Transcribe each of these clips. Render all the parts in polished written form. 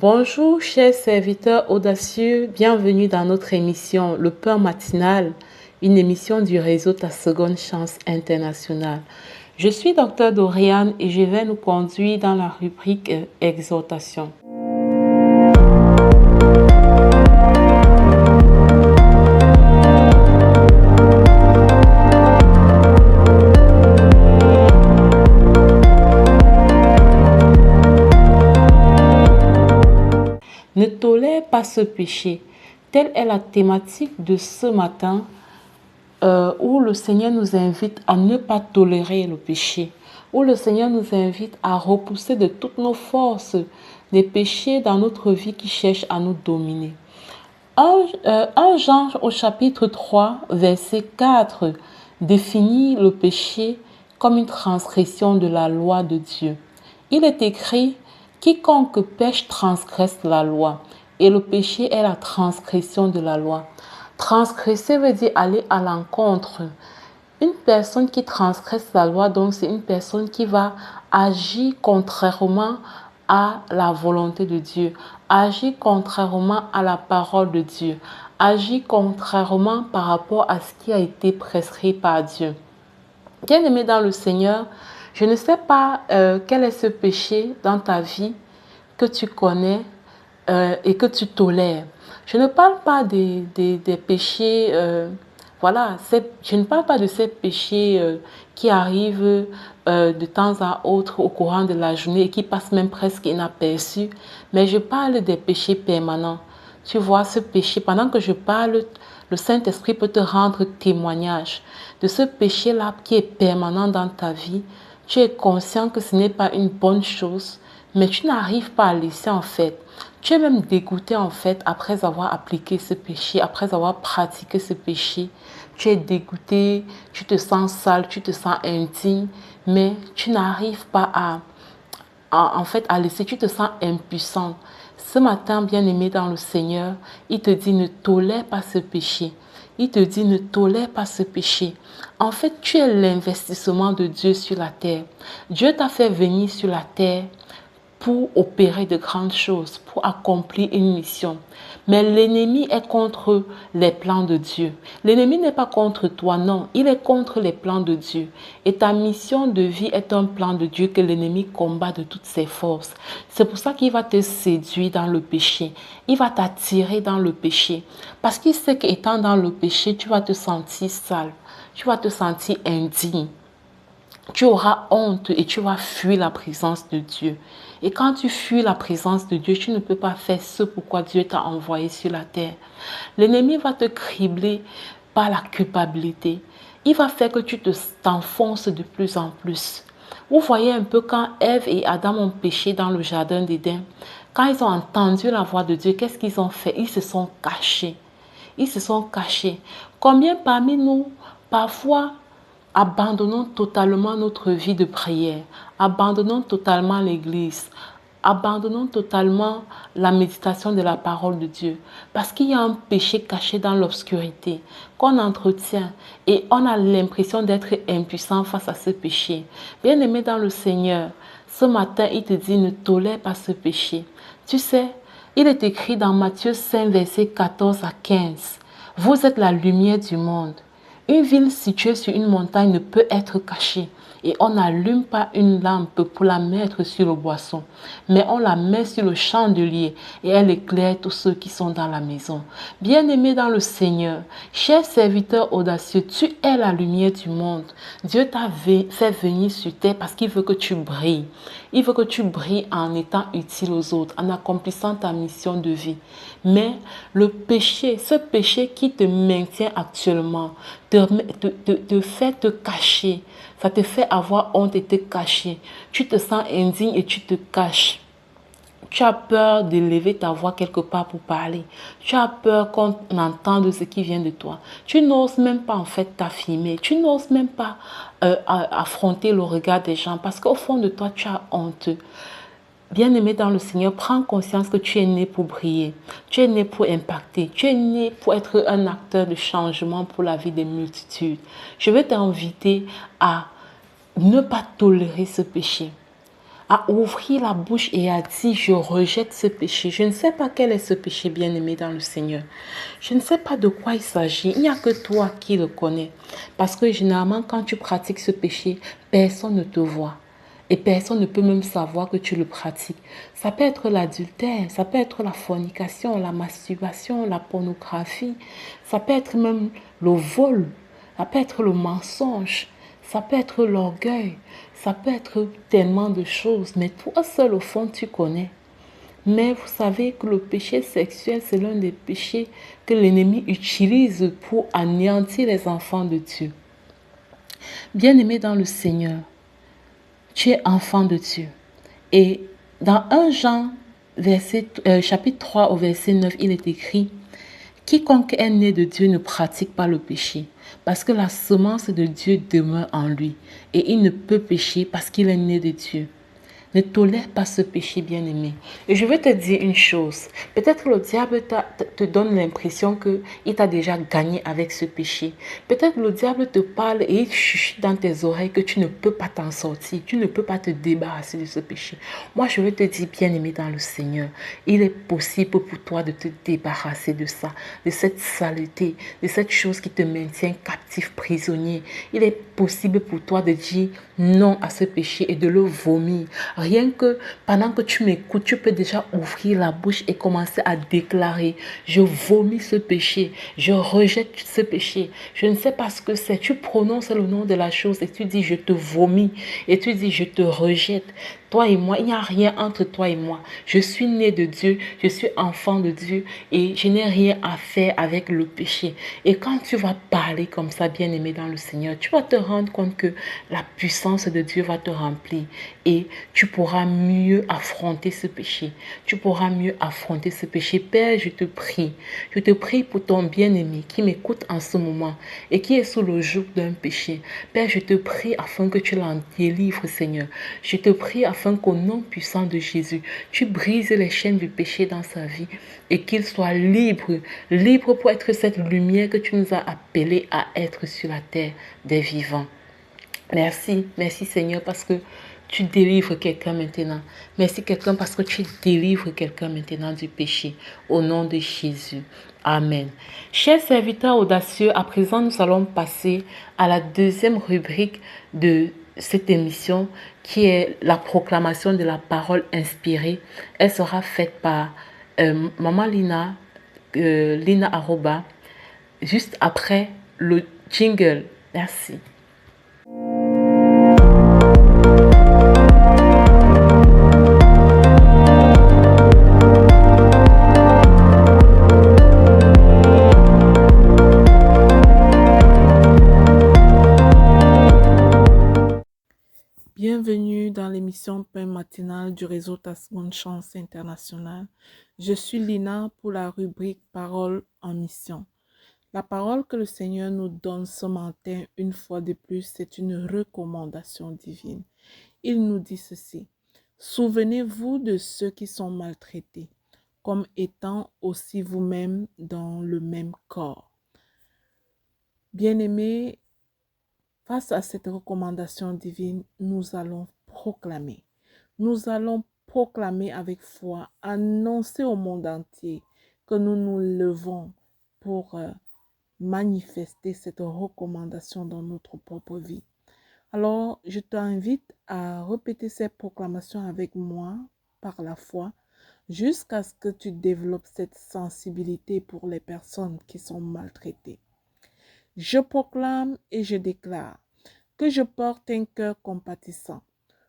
Bonjour, chers serviteurs audacieux, bienvenue dans notre émission Le Pain Matinal, une émission du réseau Ta Seconde Chance International. Je suis Dr Doriane et je vais nous conduire dans la rubrique Exhortation. Ne tolère pas ce péché. Telle est la thématique de ce matin où le Seigneur nous invite à ne pas tolérer le péché, où le Seigneur nous invite à repousser de toutes nos forces des péchés dans notre vie qui cherchent à nous dominer. 1 Jean au chapitre 3, verset 4 définit le péché comme une transgression de la loi de Dieu. Il est écrit: quiconque pêche transgresse la loi, et le péché est la transgression de la loi. Transgresser veut dire aller à l'encontre. Une personne qui transgresse la loi, donc, c'est une personne qui va agir contrairement à la volonté de Dieu, agir contrairement à la parole de Dieu, agir contrairement par rapport à ce qui a été prescrit par Dieu. Bien-aimé dans le Seigneur, je ne sais pas quel est ce péché dans ta vie que tu connais et que tu tolères. Je ne parle pas des péchés, je ne parle pas de ces péchés qui arrivent de temps à autre au courant de la journée et qui passent même presque inaperçus, mais je parle des péchés permanents. Tu vois, ce péché, pendant que je parle, le Saint-Esprit peut te rendre témoignage de ce péché-là qui est permanent dans ta vie. Tu es conscient que ce n'est pas une bonne chose, mais tu n'arrives pas à laisser en fait. Tu es même dégoûté en fait après avoir appliqué ce péché, après avoir pratiqué ce péché. Tu es dégoûté, tu te sens sale, tu te sens indigne, mais tu n'arrives pas à laisser, tu te sens impuissant. Ce matin, bien-aimé dans le Seigneur, il te dit: ne tolère pas ce péché. Il te dit: ne tolère pas ce péché. En fait, tu es l'investissement de Dieu sur la terre. Dieu t'a fait venir sur la terre pour opérer de grandes choses, pour accomplir une mission. Mais l'ennemi est contre les plans de Dieu. L'ennemi n'est pas contre toi, non. Il est contre les plans de Dieu. Et ta mission de vie est un plan de Dieu que l'ennemi combat de toutes ses forces. C'est pour ça qu'il va te séduire dans le péché. Il va t'attirer dans le péché. Parce qu'il sait qu'étant dans le péché, tu vas te sentir sale. Tu vas te sentir indigne. Tu auras honte et tu vas fuir la présence de Dieu. Et quand tu fuis la présence de Dieu, tu ne peux pas faire ce pourquoi Dieu t'a envoyé sur la terre. L'ennemi va te cribler par la culpabilité. Il va faire que tu t'enfonces de plus en plus. Vous voyez un peu quand Ève et Adam ont péché dans le jardin d'Éden. Quand ils ont entendu la voix de Dieu, qu'est-ce qu'ils ont fait? Ils se sont cachés. Ils se sont cachés. Combien parmi nous, parfois, abandonnons totalement notre vie de prière, abandonnons totalement l'église, abandonnons totalement la méditation de la parole de Dieu, parce qu'il y a un péché caché dans l'obscurité qu'on entretient et on a l'impression d'être impuissant face à ce péché. Bien-aimé dans le Seigneur, ce matin, il te dit: ne tolère pas ce péché. Tu sais, il est écrit dans Matthieu 5, versets 14 à 15, « Vous êtes la lumière du monde. Une ville située sur une montagne ne peut être cachée et on n'allume pas une lampe pour la mettre sur le boisson, mais on la met sur le chandelier et elle éclaire tous ceux qui sont dans la maison. » Bien-aimé dans le Seigneur, cher serviteur audacieux, tu es la lumière du monde. Dieu t'a fait venir sur terre parce qu'il veut que tu brilles. Il veut que tu brilles en étant utile aux autres, en accomplissant ta mission de vie. Mais le péché, ce péché qui te maintient actuellement, te fait te cacher. Ça te fait avoir honte et te cacher. Tu te sens indigne et tu te caches. Tu as peur d'élever ta voix quelque part pour parler. Tu as peur qu'on entende ce qui vient de toi. Tu n'oses même pas en fait t'affirmer. Tu n'oses même pas affronter le regard des gens parce qu'au fond de toi, tu as honte. Bien-aimé dans le Seigneur, prends conscience que tu es né pour briller. Tu es né pour impacter. Tu es né pour être un acteur de changement pour la vie des multitudes. Je vais t'inviter à ne pas tolérer ce péché. a ouvert la bouche et a dit, je rejette ce péché. Je ne sais pas quel est ce péché, bien-aimé dans le Seigneur. Je ne sais pas de quoi il s'agit. Il n'y a que toi qui le connais. Parce que généralement, quand tu pratiques ce péché, personne ne te voit. Et personne ne peut même savoir que tu le pratiques. Ça peut être l'adultère, ça peut être la fornication, la masturbation, la pornographie. Ça peut être même le vol. Ça peut être le mensonge. Ça peut être l'orgueil. Ça peut être tellement de choses. Mais toi seul, au fond, tu connais. Mais vous savez que le péché sexuel, c'est l'un des péchés que l'ennemi utilise pour anéantir les enfants de Dieu. Bien-aimé dans le Seigneur, tu es enfant de Dieu. Et dans 1 Jean, chapitre 3 au verset 9, il est écrit, quiconque est né de Dieu ne pratique pas le péché, parce que la semence de Dieu demeure en lui, et il ne peut pécher parce qu'il est né de Dieu. Ne tolère pas ce péché, bien-aimé. Et je veux te dire une chose. Peut-être que le diable te donne l'impression qu'il t'a déjà gagné avec ce péché. Peut-être que le diable te parle et il chuchote dans tes oreilles que tu ne peux pas t'en sortir. Tu ne peux pas te débarrasser de ce péché. Moi, je veux te dire, bien-aimé dans le Seigneur, il est possible pour toi de te débarrasser de ça, de cette saleté, de cette chose qui te maintient captif, prisonnier. Il est possible pour toi de dire non à ce péché et de le vomir. Rien que pendant que tu m'écoutes, tu peux déjà ouvrir la bouche et commencer à déclarer, je vomis ce péché, je rejette ce péché. Je ne sais pas ce que c'est. Tu prononces le nom de la chose et tu dis, je te vomis. Et tu dis, je te rejette. Toi et moi, il n'y a rien entre toi et moi. Je suis né de Dieu, je suis enfant de Dieu et je n'ai rien à faire avec le péché. Et quand tu vas parler comme ça, bien-aimé dans le Seigneur, tu vas te rendre compte que la puissance de Dieu va te remplir et tu pourras mieux affronter ce péché. Tu pourras mieux affronter ce péché. Père, je te prie pour ton bien-aimé qui m'écoute en ce moment et qui est sous le joug d'un péché. Père, je te prie afin que tu l'en délivres, Seigneur. Je te prie afin qu'au nom puissant de Jésus, tu brises les chaînes du péché dans sa vie et qu'il soit libre, libre pour être cette lumière que tu nous as appelés à être sur la terre des vivants. Merci, merci Seigneur parce que tu délivres quelqu'un maintenant. Merci quelqu'un parce que tu délivres quelqu'un maintenant du péché. Au nom de Jésus. Amen. Chers serviteurs audacieux, à présent nous allons passer à la deuxième rubrique de cette émission qui est la proclamation de la parole inspirée. Elle sera faite par Maman Lina, Lina Aroba, juste après le jingle. Merci. Bienvenue dans l'émission Pain matinal du réseau Ta Seconde Chance International. Je suis Lina pour la rubrique Parole en mission. La parole que le Seigneur nous donne ce matin, une fois de plus, c'est une recommandation divine. Il nous dit ceci. Souvenez-vous de ceux qui sont maltraités, comme étant aussi vous-même dans le même corps. Bien-aimés, face à cette recommandation divine, nous allons proclamer. Nous allons proclamer avec foi, annoncer au monde entier que nous nous levons pour manifester cette recommandation dans notre propre vie. Alors, je t'invite à répéter ces proclamations avec moi par la foi jusqu'à ce que tu développes cette sensibilité pour les personnes qui sont maltraitées. Je proclame et je déclare que je porte un cœur compatissant,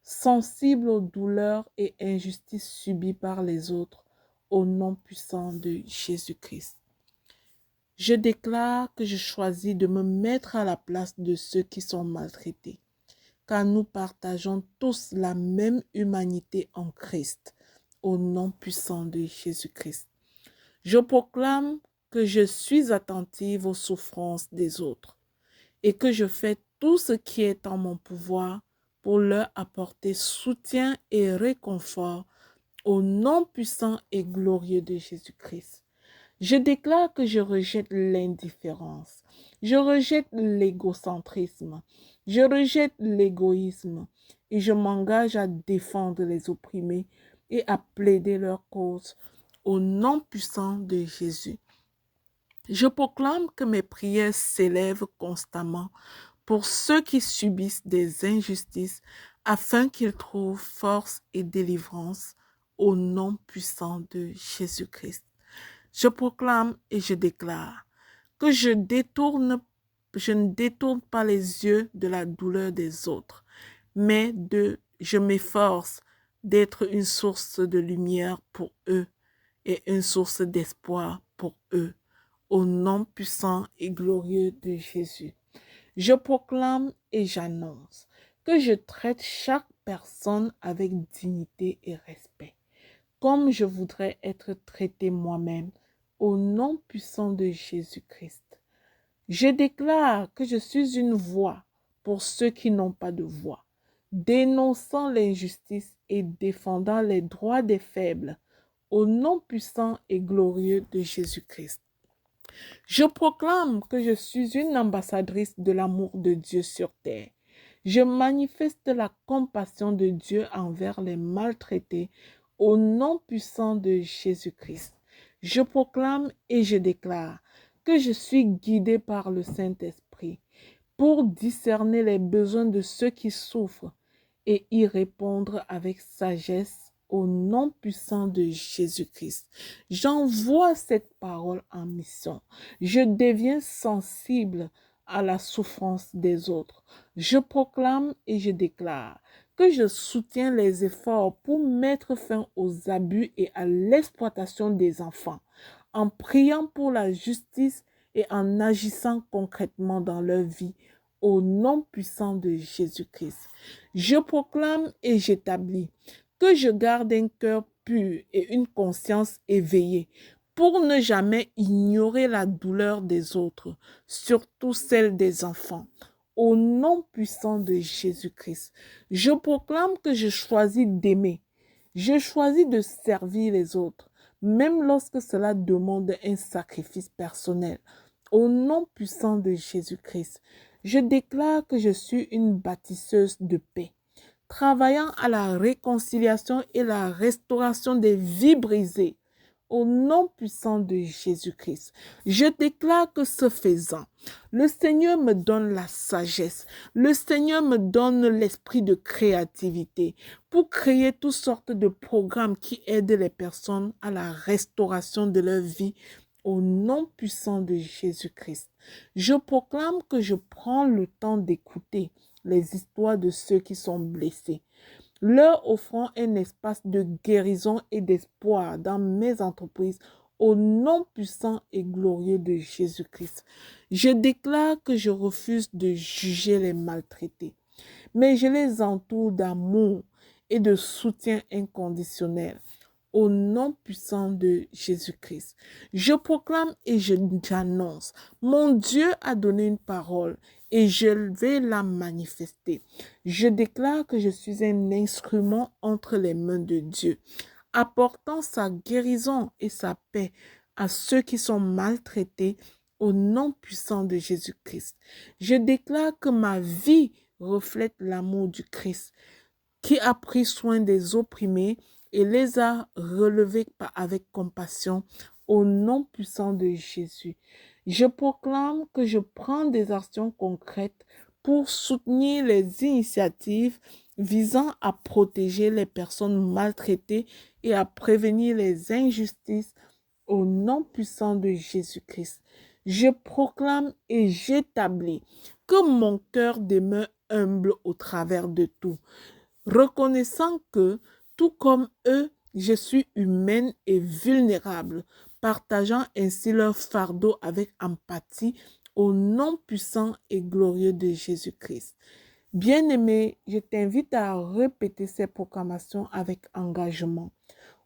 sensible aux douleurs et injustices subies par les autres, au nom puissant de Jésus-Christ. Je déclare que je choisis de me mettre à la place de ceux qui sont maltraités, car nous partageons tous la même humanité en Christ, au nom puissant de Jésus-Christ. Je proclame que je suis attentive aux souffrances des autres et que je fais tout ce qui est en mon pouvoir pour leur apporter soutien et réconfort au nom puissant et glorieux de Jésus-Christ. Je déclare que je rejette l'indifférence, je rejette l'égocentrisme, je rejette l'égoïsme et je m'engage à défendre les opprimés et à plaider leur cause au nom puissant de Jésus. Je proclame que mes prières s'élèvent constamment pour ceux qui subissent des injustices afin qu'ils trouvent force et délivrance au nom puissant de Jésus-Christ. Je proclame et je déclare que je ne détourne pas les yeux de la douleur des autres, mais je m'efforce d'être une source de lumière pour eux et une source d'espoir pour eux, au nom puissant et glorieux de Jésus. Je proclame et j'annonce que je traite chaque personne avec dignité et respect, comme je voudrais être traité moi-même, au nom puissant de Jésus-Christ. Je déclare que je suis une voix pour ceux qui n'ont pas de voix, dénonçant l'injustice et défendant les droits des faibles, au nom puissant et glorieux de Jésus-Christ. Je proclame que je suis une ambassadrice de l'amour de Dieu sur terre. Je manifeste la compassion de Dieu envers les maltraités au nom puissant de Jésus-Christ. Je proclame et je déclare que je suis guidée par le Saint-Esprit pour discerner les besoins de ceux qui souffrent et y répondre avec sagesse au nom puissant de Jésus-Christ. J'envoie cette parole en mission. Je deviens sensible à la souffrance des autres. Je proclame et je déclare que je soutiens les efforts pour mettre fin aux abus et à l'exploitation des enfants, en priant pour la justice et en agissant concrètement dans leur vie au nom puissant de Jésus-Christ. Je proclame et j'établis que je garde un cœur pur et une conscience éveillée pour ne jamais ignorer la douleur des autres, surtout celle des enfants. Au nom puissant de Jésus-Christ, je proclame que je choisis d'aimer. Je choisis de servir les autres, même lorsque cela demande un sacrifice personnel. Au nom puissant de Jésus-Christ, je déclare que je suis une bâtisseuse de paix, travaillant à la réconciliation et la restauration des vies brisées. Au nom puissant de Jésus-Christ, je déclare que ce faisant, le Seigneur me donne la sagesse, le Seigneur me donne l'esprit de créativité pour créer toutes sortes de programmes qui aident les personnes à la restauration de leur vie. Au nom puissant de Jésus-Christ, je proclame que je prends le temps d'écouter les histoires de ceux qui sont blessés, leur offrant un espace de guérison et d'espoir dans mes entreprises au nom puissant et glorieux de Jésus-Christ. Je déclare que je refuse de juger les maltraités, mais je les entoure d'amour et de soutien inconditionnel. Au nom puissant de Jésus-Christ, je proclame et j'annonce, mon Dieu a donné une parole et je vais la manifester. Je déclare que je suis un instrument entre les mains de Dieu, apportant sa guérison et sa paix à ceux qui sont maltraités au nom puissant de Jésus-Christ. Je déclare que ma vie reflète l'amour du Christ, qui a pris soin des opprimés et les a relevés avec compassion au nom puissant de Jésus. Je proclame que je prends des actions concrètes pour soutenir les initiatives visant à protéger les personnes maltraitées et à prévenir les injustices au nom puissant de Jésus-Christ. Je proclame et j'établis que mon cœur demeure humble au travers de tout, reconnaissant que, tout comme eux, je suis humaine et vulnérable, partageant ainsi leur fardeau avec empathie au nom puissant et glorieux de Jésus-Christ. Bien-aimé, je t'invite à répéter ces proclamations avec engagement.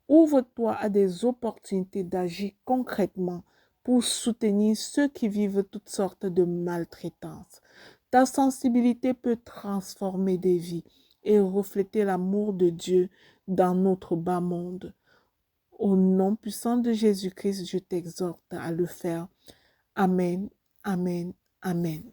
Ouvre-toi à des opportunités d'agir concrètement pour soutenir ceux qui vivent toutes sortes de maltraitances. Ta sensibilité peut transformer des vies et refléter l'amour de Dieu dans notre bas monde. Au nom puissant de Jésus-Christ, je t'exhorte à le faire. Amen, amen, amen.